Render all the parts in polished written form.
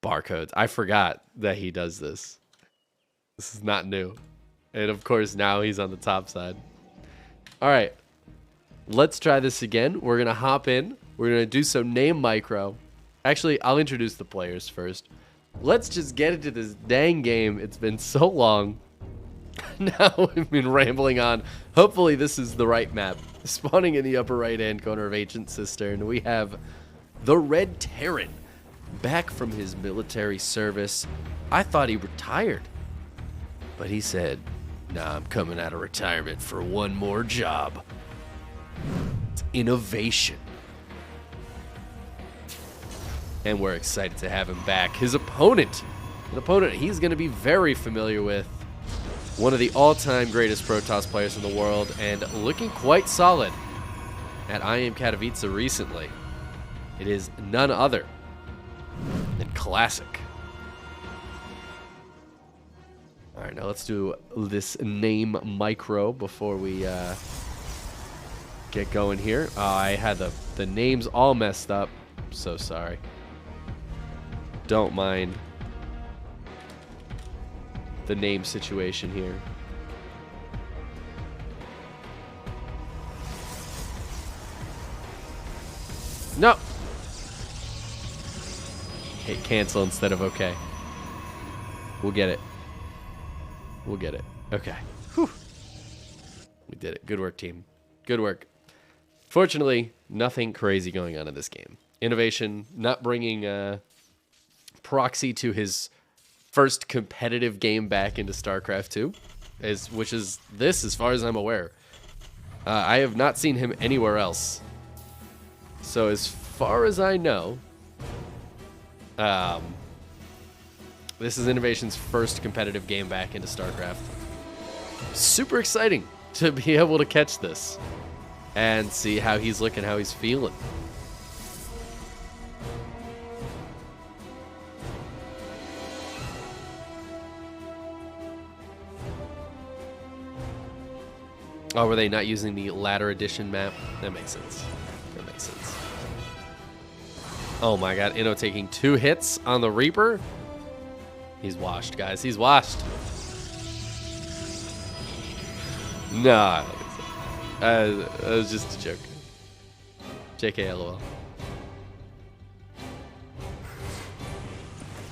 barcodes. I forgot that he does this. This is not new. And of course, now he's on the top side. All right. Let's try this again. We're going to hop in. We're going to do some name micro. Actually, I'll introduce the players first. Let's just get into this dang game. It's been so long. Now we've been rambling on. Hopefully this is the right map. Spawning in the upper right-hand corner of Ancient Cistern, we have the Red Terran. Back from his military service. I thought he retired. But he said, nah, I'm coming out of retirement for one more job. It's INnoVation. And we're excited to have him back. His opponent, an opponent he's going to be very familiar with. One of the all-time greatest Protoss players in the world, and looking quite solid at IEM Katowice recently. It is none other than Classic. All right, now let's do this name micro before we get going here. I had the names all messed up. I'm so sorry. Don't mind the name situation here. No. Hit cancel instead of okay. We'll get it. We'll get it. Okay. Whew. We did it. Good work, team. Good work. Fortunately, nothing crazy going on in this game. INnoVation not bringing Proxy to his first competitive game back into StarCraft 2, which is this, as far as I'm aware. I have not seen him anywhere else. So as far as I know, this is INnoVation's first competitive game back into StarCraft. Super exciting to be able to catch this and see how he's looking, how he's feeling. Oh, were they not using the ladder edition map? That makes sense. That makes sense. Oh my god, Inno taking 2 hits on the Reaper. He's washed, guys. He's washed. Nah. That was just a joke. JK, LOL.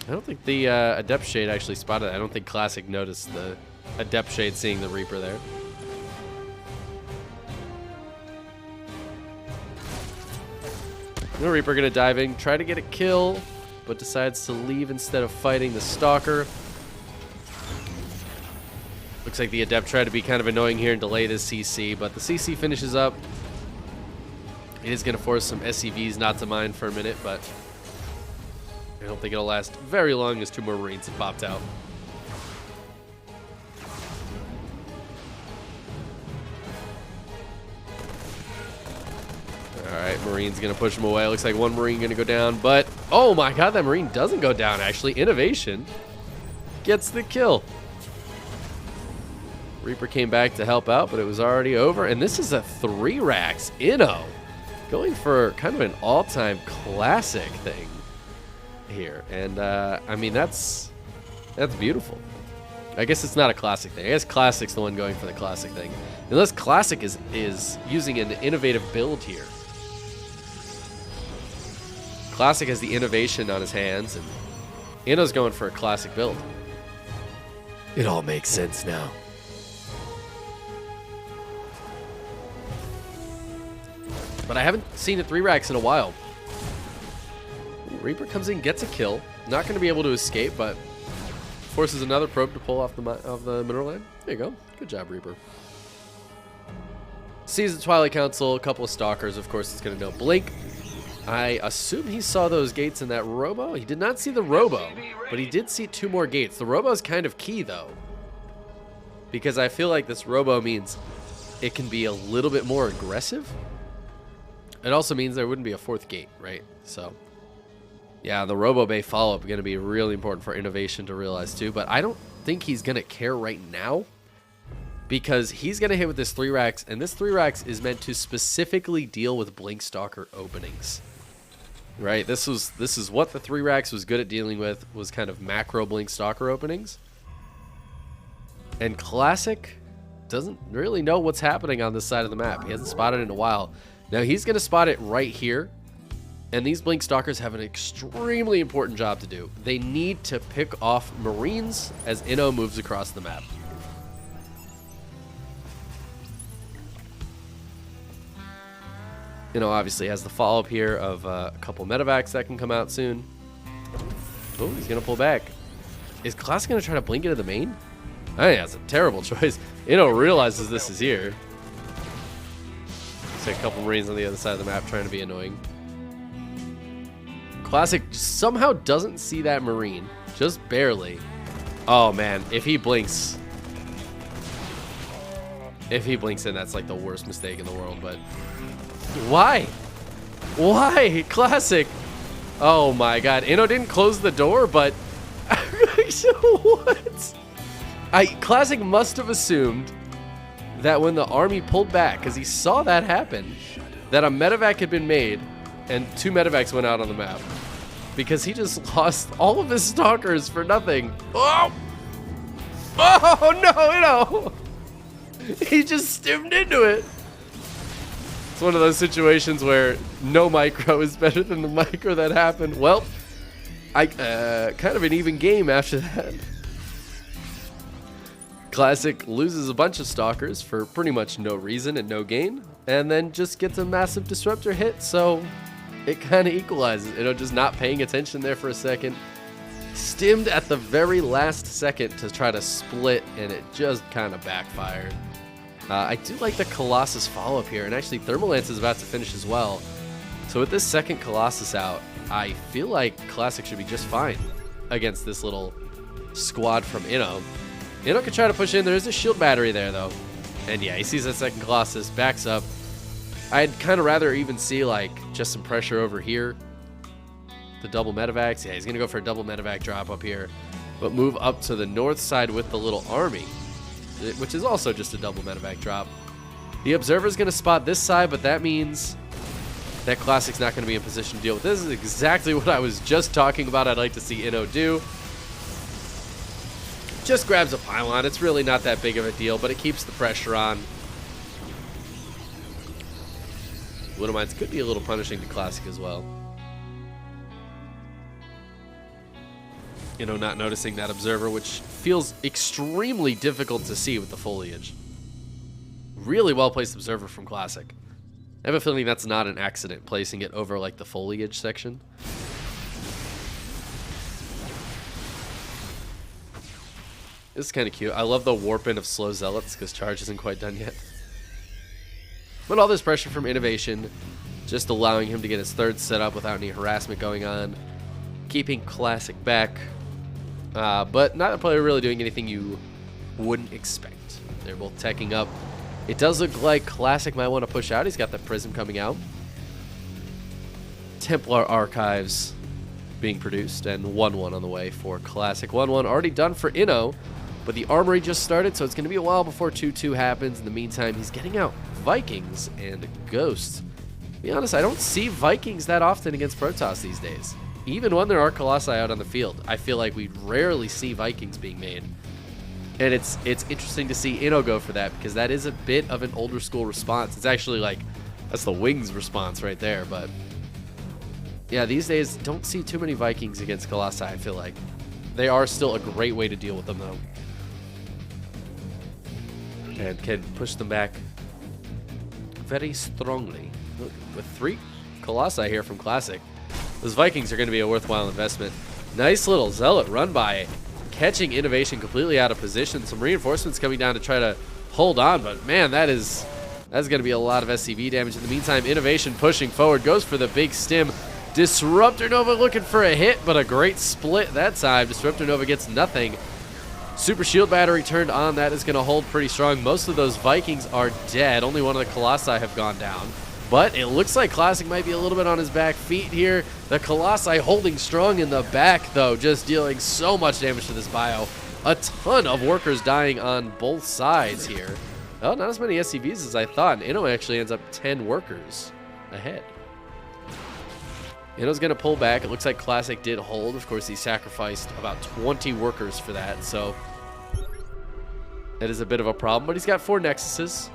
I don't think the Adept Shade actually spotted it. I don't think Classic noticed the Adept Shade seeing the Reaper there. The Reaper gonna dive in, try to get a kill, but decides to leave instead of fighting the Stalker. Looks like the Adept tried to be kind of annoying here and delay this CC, but the CC finishes up. It is gonna force some SCVs not to mine for a minute, but I don't think it'll last very long as 2 more Marines have popped out. Alright, Marine's going to push him away. Looks like 1 Marine going to go down, but oh my god, that Marine doesn't go down, actually. INnoVation gets the kill. Reaper came back to help out, but it was already over, and this is a 3 racks. Inno going for kind of an all-time classic thing here, and I mean, that's beautiful. I guess it's not a classic thing. I guess Classic's the one going for the classic thing. Unless Classic is using an innovative build here. Classic has the INnoVation on his hands, and Inno's going for a classic build. It all makes sense now. But I haven't seen a 3 racks in a while. Reaper comes in, gets a kill. Not going to be able to escape, but forces another probe to pull off the mineral line. There you go. Good job, Reaper. Sees the Twilight Council, a couple of Stalkers. Of course, it's going to know Blink. I assume he saw those gates in that Robo. He did not see the Robo, but he did see 2 more gates. The Robo is kind of key, though, because I feel like this Robo means it can be a little bit more aggressive. It also means there wouldn't be a 4th gate, right? So, yeah, the Robo Bay follow-up is going to be really important for INnoVation to realize, too, but I don't think he's going to care right now, because he's going to hit with this 3 racks, and this 3 racks is meant to specifically deal with Blink Stalker openings. right? This is what the 3 racks was good at dealing with, was kind of macro blink stalker openings. And Classic doesn't really know what's happening on this side of the map. He hasn't spotted it in a while. Now he's going to spot it right here. And these blink stalkers have an extremely important job to do. They need to pick off Marines as Inno moves across the map. Inno obviously has the follow-up here of a couple medevacs that can come out soon. Oh, he's going to pull back. Is Classic going to try to blink into the main? I think that's a terrible choice. Inno realizes this is here. See a couple Marines on the other side of the map trying to be annoying. Classic somehow doesn't see that Marine. Just barely. Oh, man. If he blinks in, that's like the worst mistake in the world, but... Why? Why? Classic. Oh, my God. Inno didn't close the door, but... What? Classic must have assumed that when the army pulled back, because he saw that happen, that a medevac had been made, and 2 medevacs went out on the map. Because he just lost all of his stalkers for nothing. Oh! Oh, no! He just stimmed into it. It's one of those situations where no micro is better than the micro that happened. Well, kind of an even game after that. Classic loses a bunch of stalkers for pretty much no reason and no gain, and then just gets a massive disruptor hit, so it kind of equalizes. Just not paying attention there for a second. Stimmed at the very last second to try to split, and it just kind of backfired. I do like the Colossus follow-up here, and actually Thermalance is about to finish as well. So with this second Colossus out, I feel like Classic should be just fine against this little squad from Inno. Inno can try to push in. There is a shield battery there, though. And yeah, he sees that second Colossus, backs up. I'd kind of rather even see, like, just some pressure over here. The double medevacs. Yeah, he's going to go for a double medevac drop up here. But move up to the north side with the little army, which is also just a double medevac drop. The Observer's going to spot this side, but that means that Classic's not going to be in position to deal with. This is exactly what I was just talking about I'd like to see Inno do. Just grabs a pylon. It's really not that big of a deal, but it keeps the pressure on. Little Mines could be a little punishing to Classic as well. Not noticing that Observer, which feels extremely difficult to see with the foliage. Really well-placed Observer from Classic. I have a feeling that's not an accident, placing it over, like, the foliage section. This is kind of cute. I love the warp in of slow zealots because charge isn't quite done yet. But all this pressure from INnoVation, just allowing him to get his third set up without any harassment going on, keeping Classic back, but not a player really doing anything you wouldn't expect. They're both teching up. It does look like Classic might want to push out. He's got the Prism coming out. Templar Archives being produced, and 1-1 on the way for Classic. 1-1 already done for Inno. But the Armory just started, so it's going to be a while before 2-2 happens. In the meantime, he's getting out Vikings and Ghosts. To be honest, I don't see Vikings that often against Protoss these days. Even when there are Colossi out on the field, I feel like we rarely see Vikings being made. And it's interesting to see Inno go for that, because that is a bit of an older school response. It's actually like, that's the Wings response right there. But yeah, these days, don't see too many Vikings against Colossi, I feel like. They are still a great way to deal with them, though. And can push them back very strongly. Look, with 3 Colossi here from Classic, those Vikings are going to be a worthwhile investment. Nice little Zealot run by, catching INnoVation completely out of position. Some reinforcements coming down to try to hold on, but man, that's going to be a lot of SCV damage. In the meantime, INnoVation pushing forward, goes for the big stim. Disruptor Nova looking for a hit, but a great split that time. Disruptor Nova gets nothing. Super Shield Battery turned on. That is going to hold pretty strong. Most of those Vikings are dead. Only one of the Colossi have gone down. But it looks like Classic might be a little bit on his back feet here. The Colossi holding strong in the back, though, just dealing so much damage to this bio. A ton of workers dying on both sides here. Oh, not as many SCVs as I thought. Inno actually ends up 10 workers ahead. Inno's going to pull back. It looks like Classic did hold. Of course, he sacrificed about 20 workers for that, so that is a bit of a problem. But he's got 4 Nexuses,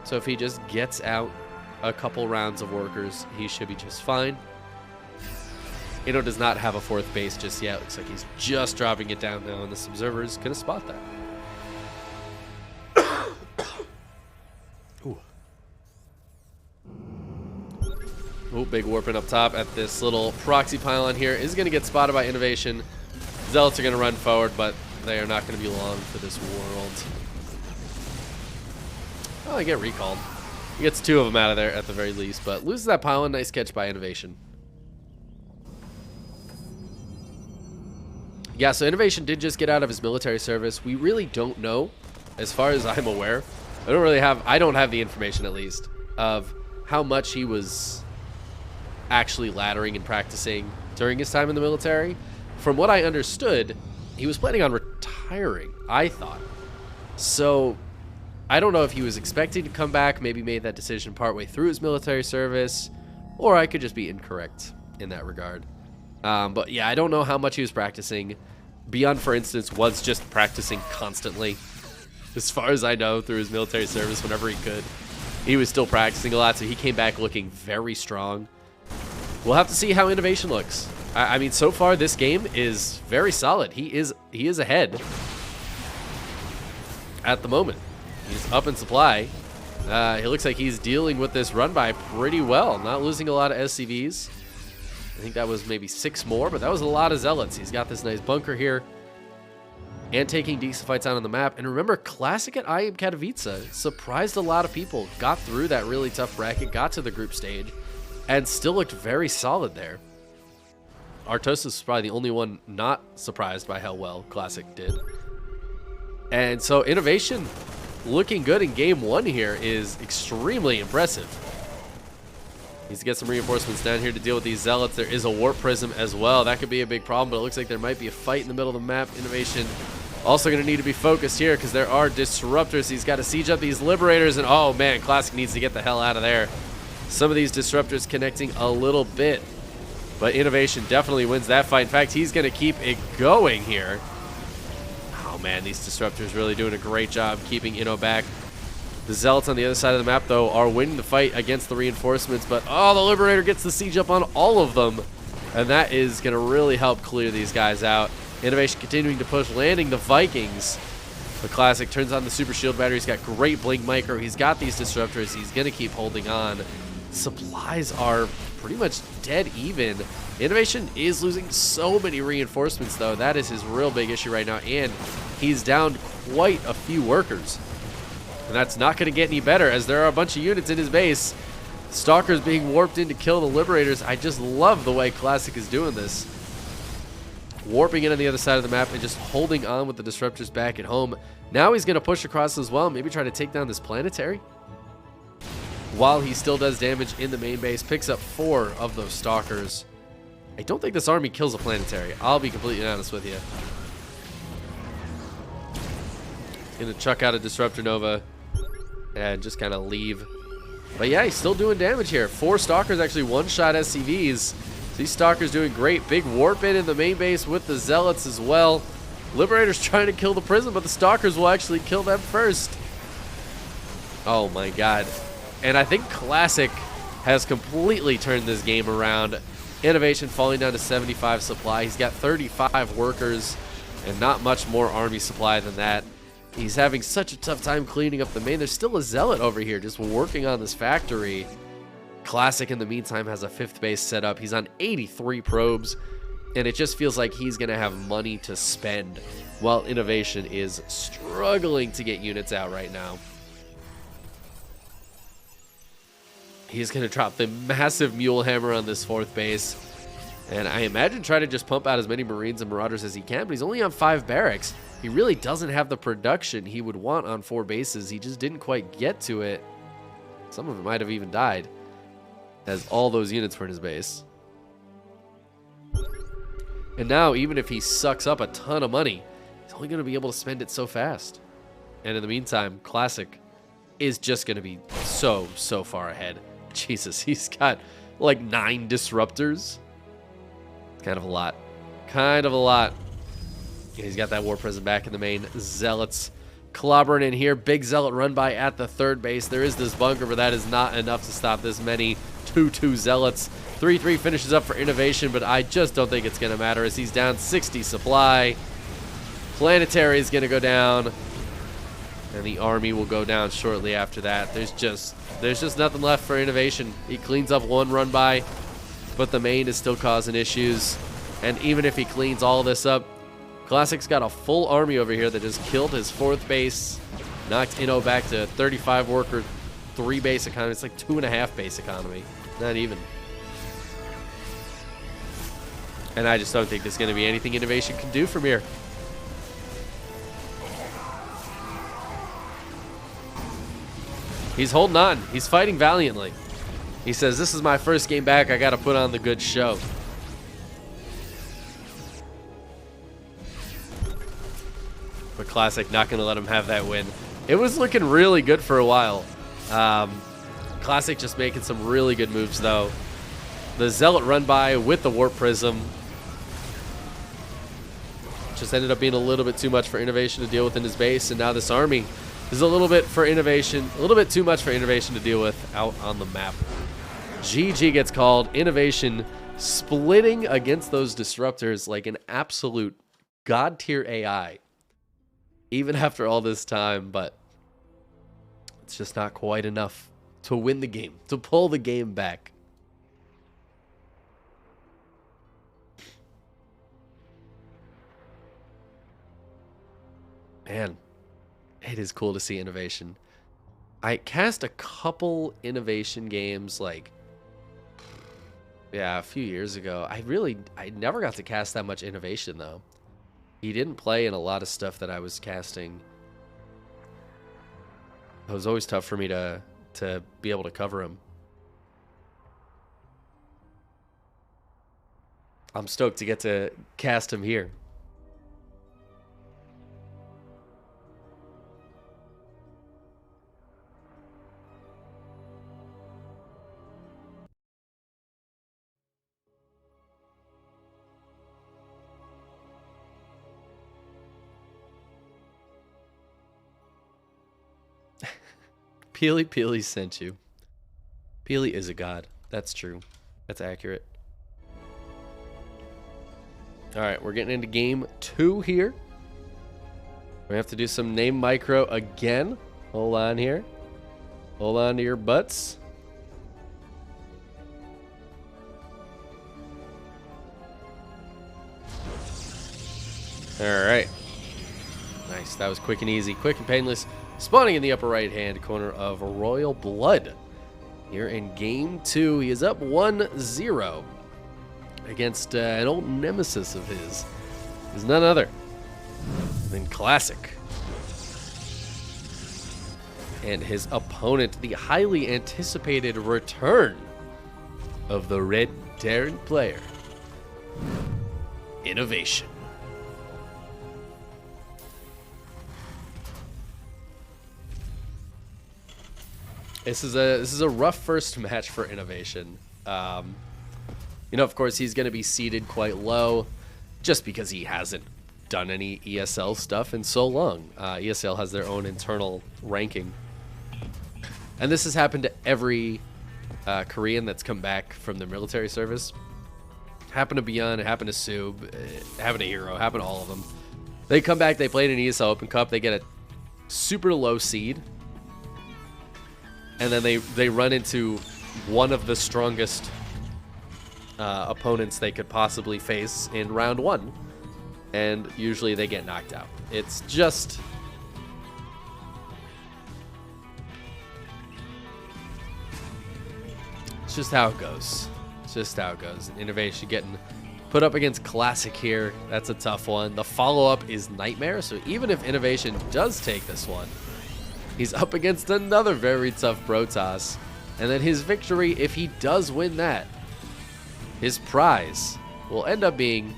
so if he just gets out a couple rounds of workers, he should be just fine. Inno does not have a 4th base just yet. Looks like he's just dropping it down now, and this observer is going to spot that. Ooh, big warping up top at this little proxy pylon here is going to get spotted by INnoVation. Zealots are going to run forward, but they are not going to be long for this world. Oh, I get recalled. He gets 2 of them out of there at the very least, but loses that pylon. Nice catch by INnoVation. Yeah, so INnoVation did just get out of his military service. We really don't know, as far as I'm aware. I don't have the information, at least, of how much he was actually laddering and practicing during his time in the military. From what I understood, he was planning on retiring, I thought. So I don't know if he was expecting to come back, maybe made that decision partway through his military service, or I could just be incorrect in that regard. But yeah, I don't know how much he was practicing. Beyond, for instance, was just practicing constantly. As far as I know, through his military service, whenever he could, he was still practicing a lot, so he came back looking very strong. We'll have to see how INnoVation looks. I mean, so far this game is very solid. He is ahead at the moment. He's up in supply. It looks like he's dealing with this run by pretty well. Not losing a lot of SCVs. I think that was maybe 6 more, but that was a lot of Zealots. He's got this nice bunker here. And taking decent fights out on the map. And remember, Classic at IEM Katowice surprised a lot of people. Got through that really tough bracket, got to the group stage, and still looked very solid there. Protoss is probably the only one not surprised by how well Classic did. And so INnoVation looking good in game 1 here is extremely impressive. Needs to get some reinforcements down here to deal with these Zealots. There is a Warp Prism as well. That could be a big problem, but it looks like there might be a fight in the middle of the map. INnoVation also going to need to be focused here because there are disruptors. He's got to siege up these Liberators, and oh man, Classic needs to get the hell out of there. Some of these disruptors connecting a little bit, but INnoVation definitely wins that fight. In fact, he's going to keep it going here. Oh man, these disruptors really doing a great job keeping Inno back. The Zealots on the other side of the map, though, are winning the fight against the reinforcements, but oh, the Liberator gets the siege up on all of them, and that is going to really help clear these guys out. INnoVation continuing to push, landing the Vikings. The Classic turns on the Super Shield Battery. He's got great Blink Micro. He's got these disruptors. He's going to keep holding on. Supplies are pretty much dead even. INnoVation is losing so many reinforcements, though. That is his real big issue right now, and he's down quite a few workers. And that's not going to get any better, as there are a bunch of units in his base. Stalkers being warped in to kill the Liberators. I just love the way Classic is doing this. Warping in on the other side of the map and just holding on with the disruptors back at home. Now he's going to push across as well, maybe try to take down this planetary. While he still does damage in the main base, picks up 4 of those Stalkers. I don't think this army kills a planetary. I'll be completely honest with you. Going to chuck out a Disruptor Nova and just kind of leave. But yeah, he's still doing damage here. 4 Stalkers actually one-shot SCVs. These Stalkers doing great. Big warp in the main base with the Zealots as well. Liberator's trying to kill the Prism, but the Stalkers will actually kill them first. Oh my god. And I think Classic has completely turned this game around. INnoVation falling down to 75 supply. He's got 35 workers and not much more army supply than that. He's having such a tough time cleaning up the main. There's still a Zealot over here just working on this factory. Classic, in the meantime, has a 5th base set up. He's on 83 probes, and it just feels like he's going to have money to spend, while INnoVation is struggling to get units out right now. He's going to drop the massive Mule Hammer on this 4th base, and I imagine try to just pump out as many Marines and Marauders as he can, but he's only on 5 barracks. He really doesn't have the production he would want on 4 bases. He just didn't quite get to it. Some of it might have even died, as all those units were in his base. And now, even if he sucks up a ton of money, he's only going to be able to spend it so fast. And in the meantime, Classic is just going to be so far ahead. Jesus, he's got like 9 disruptors. It's kind of a lot. Kind of a lot. And he's got that War Prism back in the main. Zealots clobbering in here. Big Zealot run by at the third base. There is this bunker, but that is not enough to stop this many 2-2 Zealots. 3-3 finishes up for INnoVation, but I just don't think it's going to matter as he's down 60 supply. Planetary is going to go down, and the army will go down shortly after that. There's just nothing left for INnoVation. He cleans up one run by, but the main is still causing issues. And even if he cleans all this up, Classic's got a full army over here that just killed his 4th base, knocked Inno back to 35 worker, 3 base economy. It's like 2.5 base economy, not even. And I just don't think there's going to be anything INnoVation can do from here. He's holding on. He's fighting valiantly. He says, this is my first game back. I got to put on the good show. But Classic not going to let him have that win. It was looking really good for a while. Classic just making some really good moves, though. The Zealot run by with the Warp Prism just ended up being a little bit too much for INnoVation to deal with in his base, and now this army is a little bit for INnoVation, a little bit too much for INnoVation to deal with out on the map. GG gets called. INnoVation splitting against those disruptors like an absolute god tier AI, even after all this time, but it's just not quite enough to win the game, to pull the game back. Man, it is cool to see INnoVation. I cast a couple INnoVation games like, yeah, a few years ago. I never got to cast that much INnoVation though. He didn't play in a lot of stuff that I was casting. It was always tough for me to be able to cover him. I'm stoked to get to cast him here. Peely Peely sent you. Peely is a god. That's true. That's accurate. Alright, we're getting into game 2 here. We have to do some name micro again. Hold on here. Hold on to your butts. Alright. Nice. That was quick and easy. Quick and painless. Spawning in the upper right-hand corner of Royal Blood. Here in Game 2, he is up 1-0 against an old nemesis of his. He's none other than Classic. And his opponent, the highly anticipated return of the red Terran player, INnoVation. This is a rough first match for INnoVation. You know, of course, he's going to be seated quite low just because he hasn't done any ESL stuff in so long. ESL has their own internal ranking. And this has happened to every Korean that's come back from the military service. Happened to Beyond, it happened to Sub, it happened to Hero, it happened to all of them. They come back, they played an ESL Open Cup, they get a super low seed. And then they run into one of the strongest opponents they could possibly face in round 1. And usually they get knocked out. It's just... it's just how it goes. It's just how it goes. INnoVation getting put up against Classic here. That's a tough one. The follow-up is Nightmare. So even if INnoVation does take this one, he's up against another very tough Protoss. And then his victory, if he does win that, his prize will end up being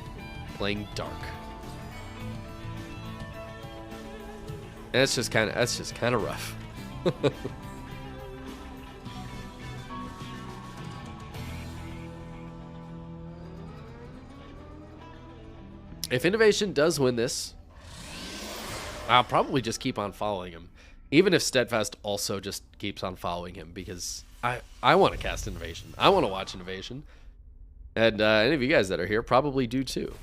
playing Dark. And that's just kind of rough. If INnoVation does win this, I'll probably just keep on following him. Even if Steadfast also just keeps on following him, because I want to cast INnoVation. I want to watch INnoVation. And any of you guys that are here probably do too.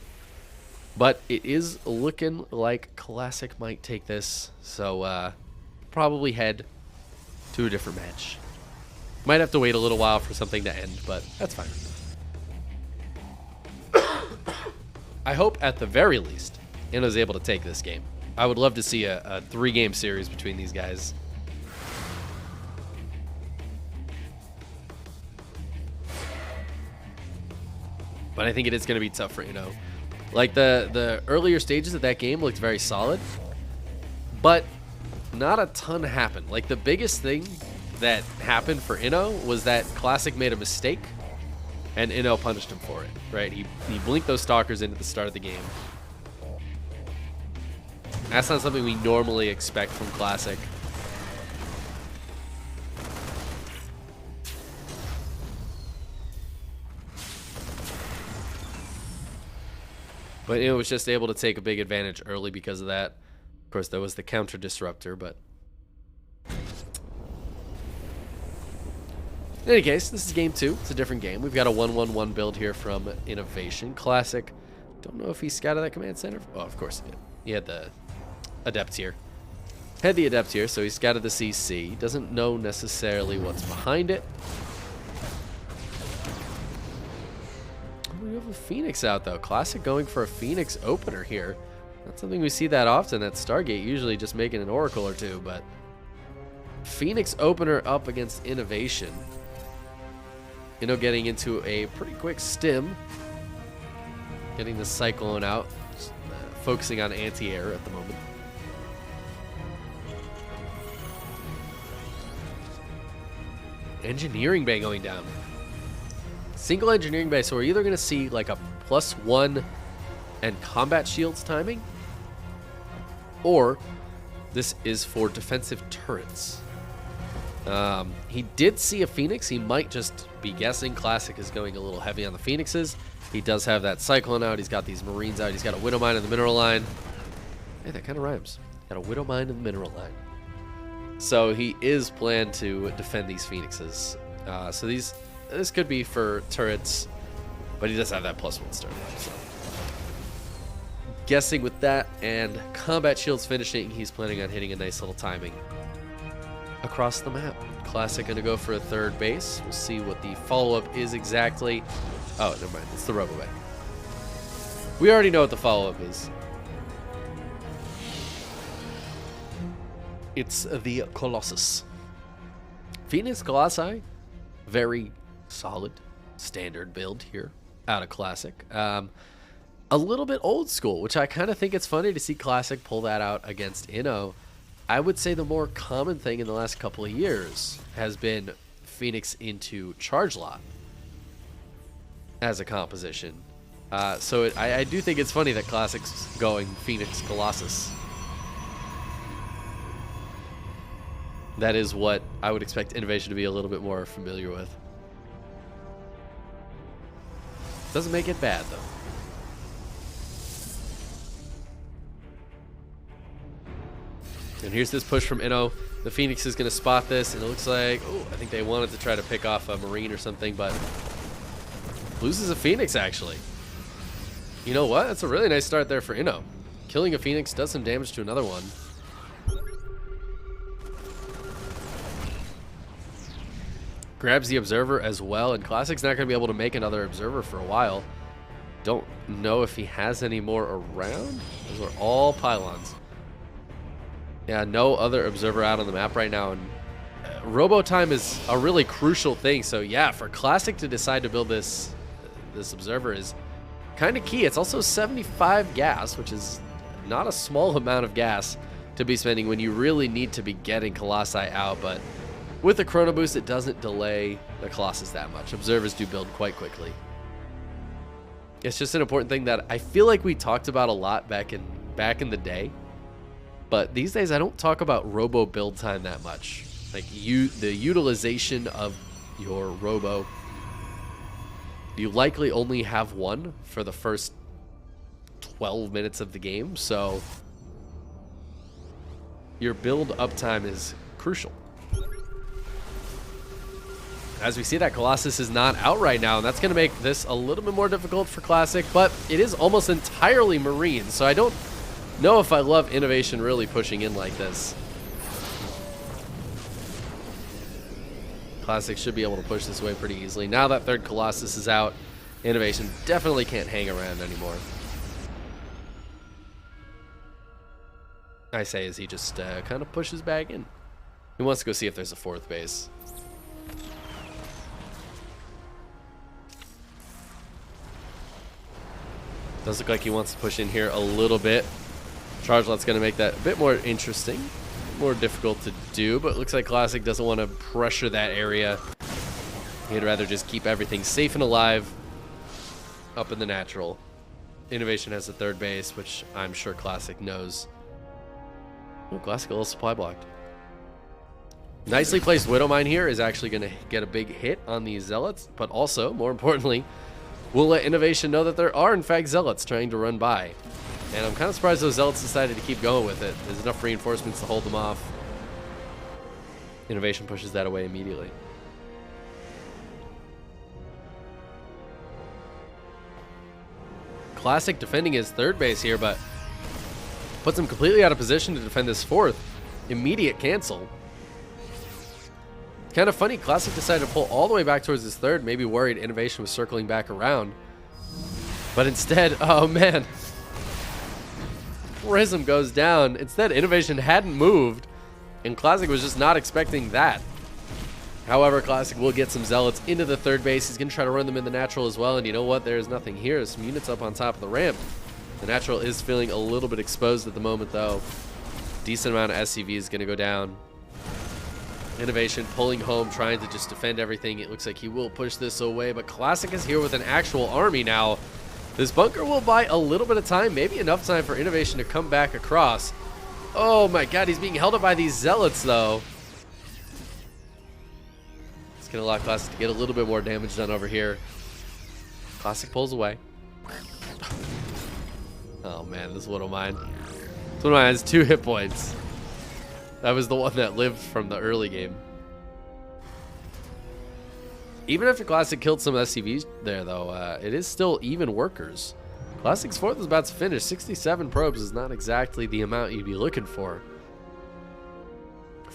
But it is looking like Classic might take this. So probably head to a different match. Might have to wait a little while for something to end, but that's fine. I hope at the very least Inno's able to take this game. I would love to see a 3-game series between these guys. But I think it is going to be tough for Inno. Like the earlier stages of that game looked very solid, but not a ton happened. Like the biggest thing that happened for Inno was that Classic made a mistake and Inno punished him for it, right? He blinked those stalkers in at the start of the game. That's not something we normally expect from Classic. But Inno was just able to take a big advantage early because of that. Of course, there was the counter disruptor, but in any case, this is game 2. It's a different game. We've got a 1-1-1 build here from INnoVation. Classic. Don't know if he scouted that command center. Oh, of course he did. He had the Adept here. Had the Adept here, so he scouted the CC. Doesn't know necessarily what's behind it. We have a Phoenix out, though. Classic going for a Phoenix opener here. Not something we see that often at Stargate. Usually just making an Oracle or two, but Phoenix opener up against INnoVation. Inno getting into a pretty quick stim. Getting the Cyclone out. Just, focusing on anti-air at the moment. Engineering Bay going down. Single Engineering Bay, so we're either going to see like a +1 and combat shields timing, or this is for defensive turrets. He did see a Phoenix. He might just be guessing. Classic is going a little heavy on the Phoenixes. He does have that Cyclone out. He's got these Marines out. He's got a Widow Mine in the mineral line. Hey, that kind of rhymes. Got a Widow Mine in the mineral line. So he is planned to defend these Phoenixes. So this could be for turrets, but he does have that +1 start. So guessing with that and combat shields finishing, he's planning on hitting a nice little timing across the map. Classic gonna go for a 3rd base. We'll see what the follow-up is exactly. Oh, never mind. It's the Robo Bay. We already know what the follow-up is. It's the Colossus. Phoenix Colossi, very solid, standard build here out of Classic. A little bit old school, which I kind of think it's funny to see Classic pull that out against Inno. I would say the more common thing in the last couple of years has been Phoenix into Charge Lot as a composition. So I do think it's funny that Classic's going Phoenix Colossus. That is what I would expect INnoVation to be a little bit more familiar with. Doesn't make it bad, though. And here's this push from Inno. The Phoenix is going to spot this, and it looks like, oh, I think they wanted to try to pick off a Marine or something, but loses a Phoenix, actually. You know what? That's a really nice start there for Inno. Killing a Phoenix does some damage to another one. Grabs the Observer as well, and Classic's not going to be able to make another Observer for a while. Don't know if he has any more around. Those are all pylons. Yeah, no other Observer out on the map right now, and Robo Time is a really crucial thing. So yeah, for Classic to decide to build this Observer is kind of key. It's also 75 gas, which is not a small amount of gas to be spending when you really need to be getting Colossi out, but with the Chrono Boost, it doesn't delay the Colossus that much. Observers do build quite quickly. It's just an important thing that I feel like we talked about a lot back in the day, but these days I don't talk about Robo build time that much. Like the utilization of your Robo, you likely only have one for the first 12 minutes of the game, so your build uptime is crucial. As we see, that Colossus is not out right now, and that's going to make this a little bit more difficult for Classic, but it is almost entirely Marine, so I don't know if I love INnoVation really pushing in like this. Classic should be able to push this away pretty easily. Now that third Colossus is out, INnoVation definitely can't hang around anymore. I say as he just kind of pushes back in. He wants to go see if there's a fourth base. Does look like he wants to push in here a little bit. Chargelot's going to make that a bit more interesting, more difficult to do, but it looks like Classic doesn't want to pressure that area. He'd rather just keep everything safe and alive up in the natural. INnoVation has the third base, which I'm sure Classic knows. Oh, Classic a little supply blocked. Nicely placed Widow Mine here is actually going to get a big hit on these Zealots, but also, more importantly, we'll let INnoVation know that there are, in fact, Zealots trying to run by. And I'm kind of surprised those Zealots decided to keep going with it. There's enough reinforcements to hold them off. INnoVation pushes that away immediately. Classic defending his third base here, but puts him completely out of position to defend his fourth. Immediate cancel. Kind of funny, Classic decided to pull all the way back towards his third, maybe worried INnoVation was circling back around. But instead, oh man, Prism goes down. Instead, INnoVation hadn't moved, and Classic was just not expecting that. However, Classic will get some Zealots into the third base. He's going to try to run them in the natural as well, and you know what? There's nothing here. There's some units up on top of the ramp. The natural is feeling a little bit exposed at the moment, though. Decent amount of SCV is going to go down. INnoVation pulling home, trying to just defend everything. It looks like he will push this away, but Classic is here with an actual army now. This bunker will buy a little bit of time, maybe enough time for INnoVation to come back across. Oh my god, he's being held up by these Zealots, though. It's going to allow Classic to get a little bit more damage done over here. Classic pulls away. Oh man, this Widow Mine. This Widow Mine has 2 hit points. That was the one that lived from the early game. Even after Classic killed some SCVs there, though, it is still even workers. Classic's fourth is about to finish. 67 probes is not exactly the amount you'd be looking for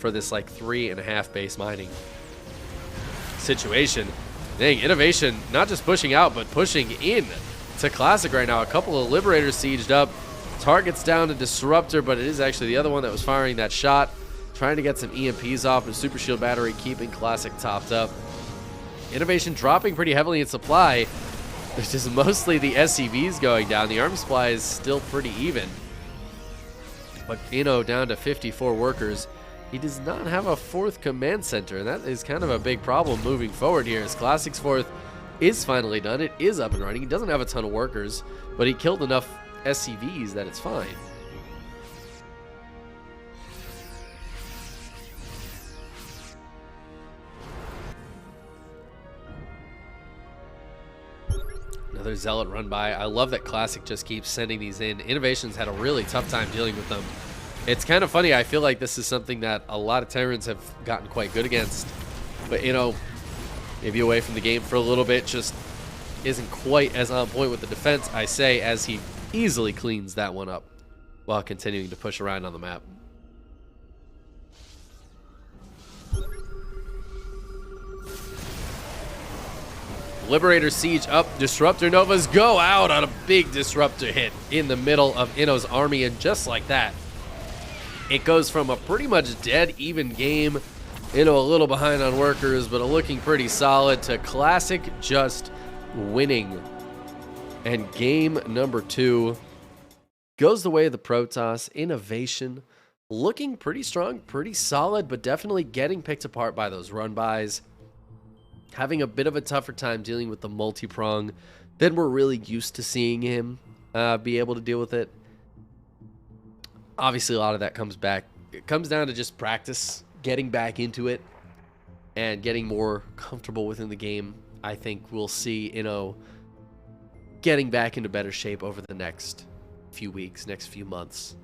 this like 3.5 base mining situation. Dang, INnoVation not just pushing out, but pushing in to Classic right now. A couple of Liberators sieged up. Targets down to Disruptor, but it is actually the other one that was firing that shot. Trying to get some EMPs off, and Super Shield Battery keeping Classic topped up. INnoVation dropping pretty heavily in supply, which is mostly the SCVs going down. The army supply is still pretty even. But Inno down to 54 workers. He does not have a fourth command center, and that is kind of a big problem moving forward here, as Classic's fourth is finally done. It is up and running. He doesn't have a ton of workers, but he killed enough SCVs that it's fine. Another Zealot run by. I love that Classic just keeps sending these in. INnoVation's had a really tough time dealing with them. It's kind of funny. I feel like this is something that a lot of Terrans have gotten quite good against. But, you know, maybe away from the game for a little bit, just isn't quite as on point with the defense, I say, as he easily cleans that one up while continuing to push around on the map. Liberator siege up. Disruptor Novas go out on a big Disruptor hit in the middle of Inno's army, and just like that, it goes from a pretty much dead even game, Inno a little behind on workers, but looking pretty solid, to Classic just winning. And game number 2 goes the way of the Protoss. INnoVation looking pretty strong, pretty solid, but definitely getting picked apart by those run-bys. Having a bit of a tougher time dealing with the multi-prong than we're really used to seeing him be able to deal with it. Obviously, a lot of that comes down to just practice, getting back into it, and getting more comfortable within the game. I think we'll see Inno getting back into better shape over the next few weeks, next few months.